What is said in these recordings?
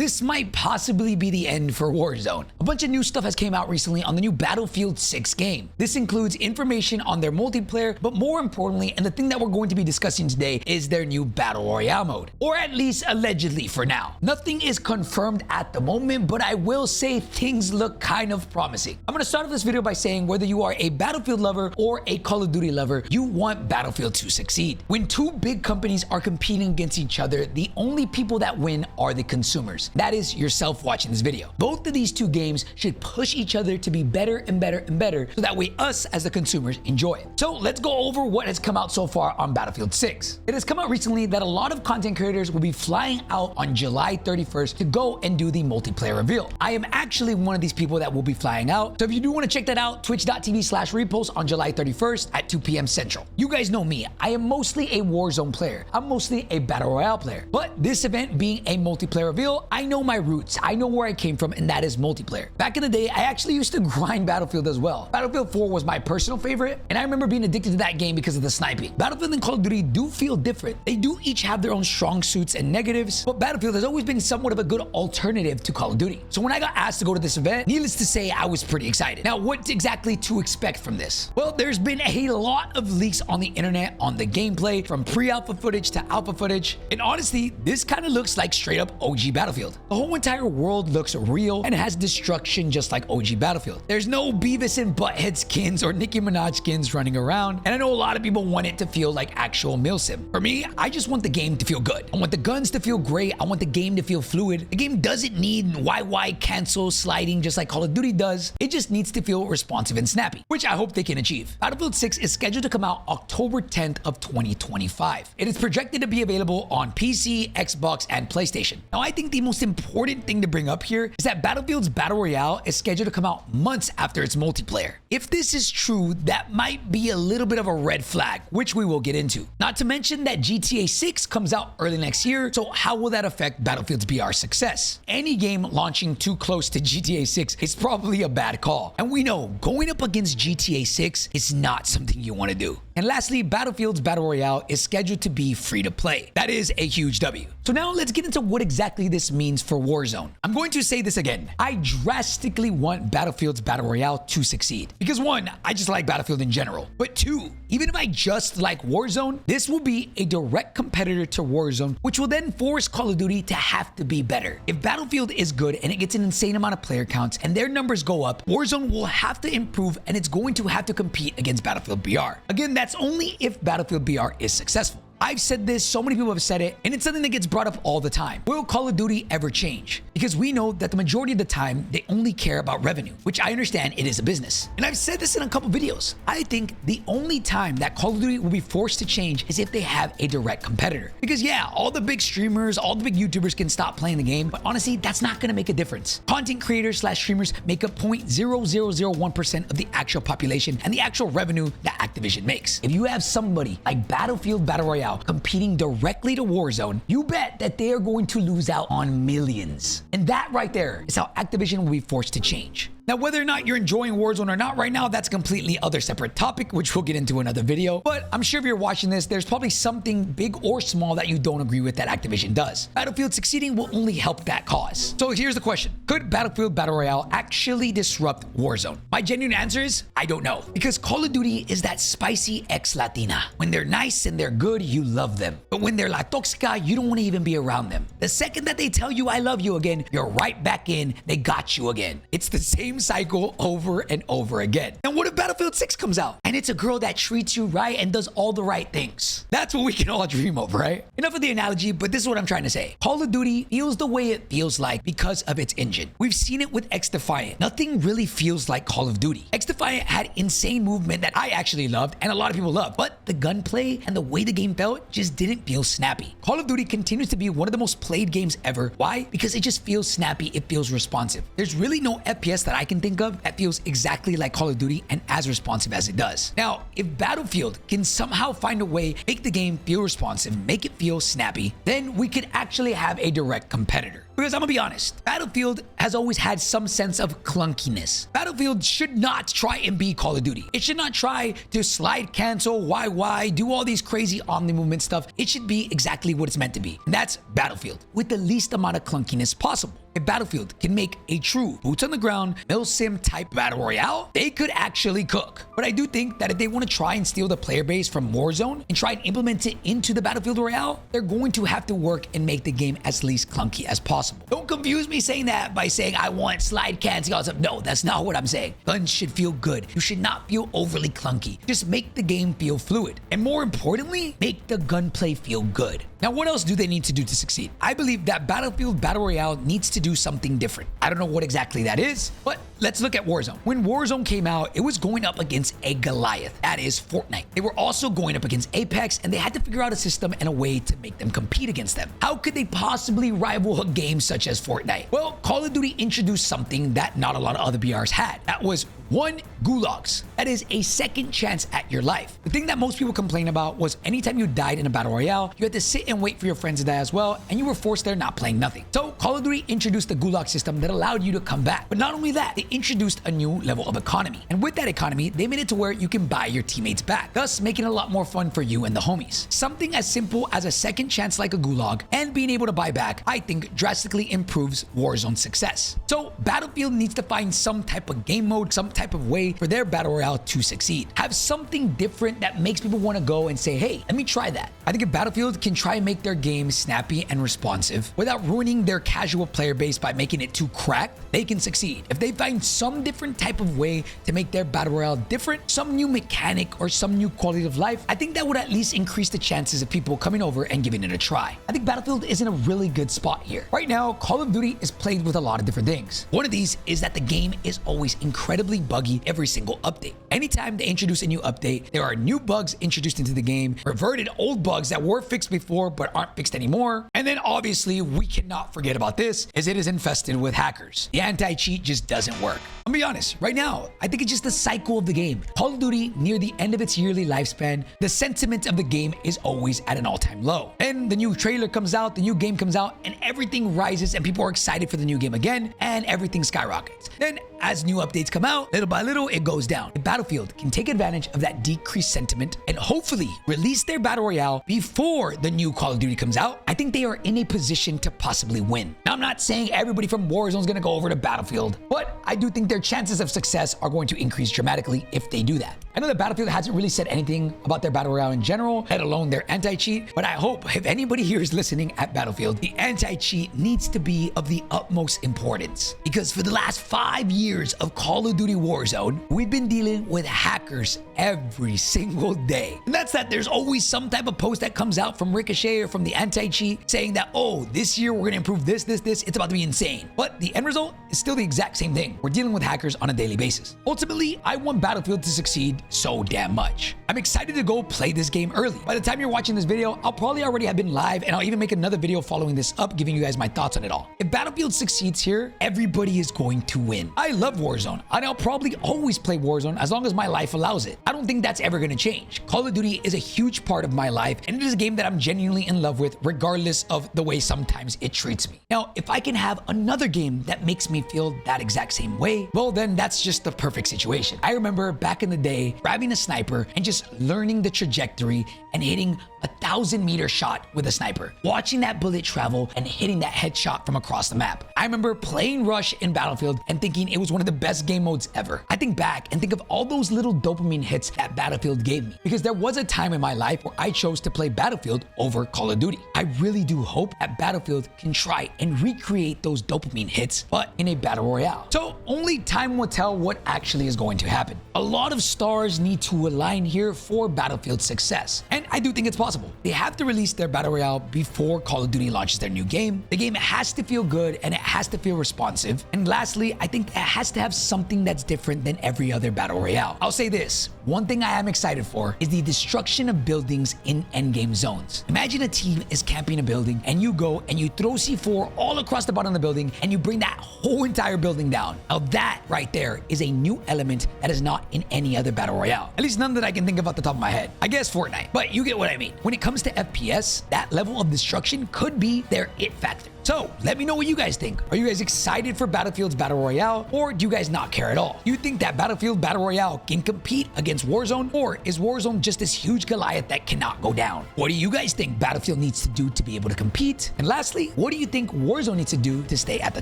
this might possibly be the end for Warzone. A bunch of new stuff has came out recently on the new Battlefield 6 game. This includes information on their multiplayer, but more importantly, and the thing that we're going to be discussing today, is their new Battle Royale mode. Or at least allegedly for now. Nothing is confirmed at the moment, but I will say things look kind of promising. I'm going to start off this video by saying whether you are a Battlefield lover or a Call of Duty lover, you want Battlefield to succeed. When two big companies are competing against each other, the only people that win are the consumers. That is yourself watching this video. Both of these two games should push each other to be better and better and better, so that way us as the consumers enjoy it. So let's go over what has come out so far on Battlefield 6. It has come out recently that a lot of content creators will be flying out on July 31st to go and do the multiplayer reveal. I am actually one of these people that will be flying out. So if you do want to check that out, twitch.tv/Repullze on July 31st at 2 p.m. Central. You guys know me. I am mostly a Warzone player. I'm mostly a Battle Royale player. But this event being a multiplayer reveal, I know my roots. I know where I came from, and that is multiplayer. Back in the day, I actually used to grind Battlefield as well. Battlefield 4 was my personal favorite, and I remember being addicted to that game because of the sniping. Battlefield and Call of Duty do feel different. They do each have their own strong suits and negatives, but Battlefield has always been somewhat of a good alternative to Call of Duty. So when I got asked to go to this event, needless to say, I was pretty excited. Now, what exactly to expect from this? Well, there's been a lot of leaks on the internet on the gameplay, from pre-alpha footage to alpha footage, and honestly, this kind of looks like straight up OG Battlefield. The whole entire world looks real and has destruction just like OG Battlefield. There's no Beavis and Butthead skins or Nicki Minaj skins running around, and I know a lot of people want it to feel like actual milsim. For me, I just want the game to feel good. I want the guns to feel great. I want the game to feel fluid. The game doesn't need YY cancel sliding just like Call of Duty does. It just needs to feel responsive and snappy, which I hope they can achieve. Battlefield 6 is scheduled to come out October 10th of 2025. It is projected to be available on PC, Xbox, and PlayStation. Now, I think the most important thing to bring up here is that Battlefield's Battle Royale is scheduled to come out months after its multiplayer. If this is true, that might be a little bit of a red flag, which we will get into. Not to mention that GTA 6 comes out early next year, so how will that affect Battlefield's BR success? Any game launching too close to GTA 6 is probably a bad call, and we know going up against GTA 6 is not something you want to do. And lastly, Battlefield's Battle Royale is scheduled to be free to play. That is a huge W. So now let's get into what exactly this means for Warzone. I'm going to say this again. I drastically want Battlefield's Battle Royale to succeed. Because one, I just like Battlefield in general. But two, even if I just like Warzone, this will be a direct competitor to Warzone, which will then force Call of Duty to have to be better. If Battlefield is good and it gets an insane amount of player counts and their numbers go up, Warzone will have to improve, and it's going to have to compete against Battlefield BR. Again, that's only if Battlefield BR is successful. I've said this, so many people have said it, and it's something that gets brought up all the time. Will Call of Duty ever change? Because we know that the majority of the time, they only care about revenue, which I understand it is a business. And I've said this in a couple videos. I think the only time that Call of Duty will be forced to change is if they have a direct competitor. Because yeah, all the big streamers, all the big YouTubers can stop playing the game, but honestly, that's not gonna make a difference. Content creators / streamers make up 0.0001% of the actual population and the actual revenue that Activision makes. If you have somebody like Battlefield Battle Royale competing directly to Warzone, you bet that they are going to lose out on millions. And that right there is how Activision will be forced to change. Now, whether or not you're enjoying Warzone or not right now, that's a completely other separate topic, which we'll get into another video. But I'm sure if you're watching this, there's probably something big or small that you don't agree with that Activision does. Battlefield succeeding will only help that cause. So here's the question. Could Battlefield Battle Royale actually disrupt Warzone? My genuine answer is, I don't know. Because Call of Duty is that spicy ex-Latina. When they're nice and they're good, you love them. But when they're la toxica, you don't want to even be around them. The second that they tell you I love you again, you're right back in, they got you again. It's the same cycle over and over again. And what if Battlefield 6 comes out and it's a girl that treats you right and does all the right things? That's what we can all dream of, right? Enough of the analogy, but this is what I'm trying to say. Call of Duty feels the way it feels like because of its engine. We've seen it with X-Defiant. Nothing really feels like Call of Duty. X-Defiant had insane movement that I actually loved and a lot of people loved, but the gunplay and the way the game felt just didn't feel snappy. Call of Duty continues to be one of the most played games ever. Why? Because it just feels snappy. It feels responsive. There's really no FPS that I can think of that feels exactly like Call of Duty and as responsive as it does. Now, if Battlefield can somehow find a way, make the game feel responsive, make it feel snappy, then we could actually have a direct competitor. Because I'm gonna be honest, Battlefield has always had some sense of clunkiness. Battlefield should not try and be Call of Duty. It should not try to slide cancel, YY, do all these crazy omni movement stuff. It should be exactly what it's meant to be. And that's Battlefield, with the least amount of clunkiness possible. If Battlefield can make a true boots on the ground, mil sim type battle royale, they could actually cook. But I do think that if they want to try and steal the player base from Warzone and try and implement it into the Battlefield Royale, they're going to have to work and make the game as least clunky as possible. Don't confuse me saying that by saying I want slide cancel all stuff. No, that's not what I'm saying. Guns should feel good. You should not feel overly clunky. Just make the game feel fluid. And more importantly, make the gunplay feel good. Now, what else do they need to do to succeed? I believe that Battlefield Battle Royale needs to do something different. I don't know what exactly that is, but let's look at Warzone. When Warzone came out, it was going up against a Goliath, that is Fortnite. They were also going up against Apex, and they had to figure out a system and a way to make them compete against them. How could they possibly rival a game such as Fortnite? Well, Call of Duty introduced something that not a lot of other BRs had. That was one, gulags. That is a second chance at your life. The thing that most people complain about was anytime you died in a battle royale, you had to sit and wait for your friends to die as well, and you were forced there not playing nothing. So Call of Duty introduced the gulag system that allowed you to come back. But not only that, they introduced a new level of economy. And with that economy, they made it to where you can buy your teammates back, thus making it a lot more fun for you and the homies. Something as simple as a second chance like a gulag and being able to buy back, I think drastically improves Warzone's success. So Battlefield needs to find some type of game mode, some type of way for their battle royale to succeed. Have something different that makes people want to go and say, hey, let me try that. I think if Battlefield can try and make their game snappy and responsive without ruining their casual player base by making it too cracked, they can succeed. If they find some different type of way to make their battle royale different, some new mechanic or some new quality of life, I think that would at least increase the chances of people coming over and giving it a try. I think Battlefield is in a really good spot here. Right now, Call of Duty is played with a lot of different things. One of these is that the game is always incredibly buggy every single update. Anytime they introduce a new update, there are new bugs introduced into the game, reverted old bugs that were fixed before but aren't fixed anymore. And then obviously we cannot forget about this, as it is infested with hackers. The anti-cheat just doesn't work. I'll be honest, right now, I think it's just the cycle of the game. Call of Duty, near the end of its yearly lifespan, the sentiment of the game is always at an all-time low. And the new trailer comes out, the new game comes out, and everything rises and people are excited for the new game again, and everything skyrockets. Then as new updates come out, little by little, it goes down. If Battlefield can take advantage of that decreased sentiment and hopefully release their battle royale before the new Call of Duty comes out, I think they are in a position to possibly win. Now, I'm not saying everybody from Warzone is going to go over to Battlefield, but I do think their chances of success are going to increase dramatically if they do that. I know that Battlefield hasn't really said anything about their battle royale in general, let alone their anti-cheat, but I hope if anybody here is listening at Battlefield, the anti-cheat needs to be of the utmost importance. Because for the last 5 years of Call of Duty Warzone, we've been dealing with hackers every single day. And that's that there's always some type of post that comes out from Ricochet or from the anti-cheat saying that, oh, this year we're going to improve this, it's about to be insane. But the end result is still the exact same thing. We're dealing with hackers on a daily basis. Ultimately, I want Battlefield to succeed so damn much. I'm excited to go play this game early. By the time you're watching this video, I'll probably already have been live, and I'll even make another video following this up, giving you guys my thoughts on it all. If Battlefield succeeds here, everybody is going to win. I love Warzone, and I'll probably always play Warzone as long as my life allows it. I don't think that's ever going to change. Call of Duty is a huge part of my life, and it is a game that I'm genuinely in love with, regardless of the way sometimes it treats me. Now, if I can have another game that makes me feel that exact same way, well, then that's just the perfect situation. I remember back in the day, grabbing a sniper and just learning the trajectory and hitting a 1,000-meter shot with a sniper, watching that bullet travel and hitting that headshot from across the map. I remember playing Rush in Battlefield and thinking it was one of the best game modes ever. I think back and think of all those little dopamine hits that Battlefield gave me, because there was a time in my life where I chose to play Battlefield over Call of Duty. I really do hope that Battlefield can try and recreate those dopamine hits, but in a battle royale. So only time will tell what actually is going to happen. A lot of stars need to align here for Battlefield's success, and I do think it's possible. They have to release their battle royale before Call of Duty launches their new game. The game has to feel good and it has to feel responsive. And lastly, I think it has to have something that's different than every other battle royale. I'll say this, one thing I am excited for is the destruction of buildings in endgame zones. Imagine a team is camping a building and you go and you throw C4 all across the bottom of the building and you bring that whole entire building down. Now that right there is a new element that is not in any other battle royale. At least none that I can think of off the top of my head. I guess Fortnite, but you get what I mean. When it comes to FPS, that level of destruction could be their it factor. So let me know what you guys think. Are you guys excited for Battlefield's Battle Royale, or do you guys not care at all? You think that Battlefield Battle Royale can compete against Warzone, or is Warzone just this huge Goliath that cannot go down? What do you guys think Battlefield needs to do to be able to compete? And lastly, what do you think Warzone needs to do to stay at the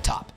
top?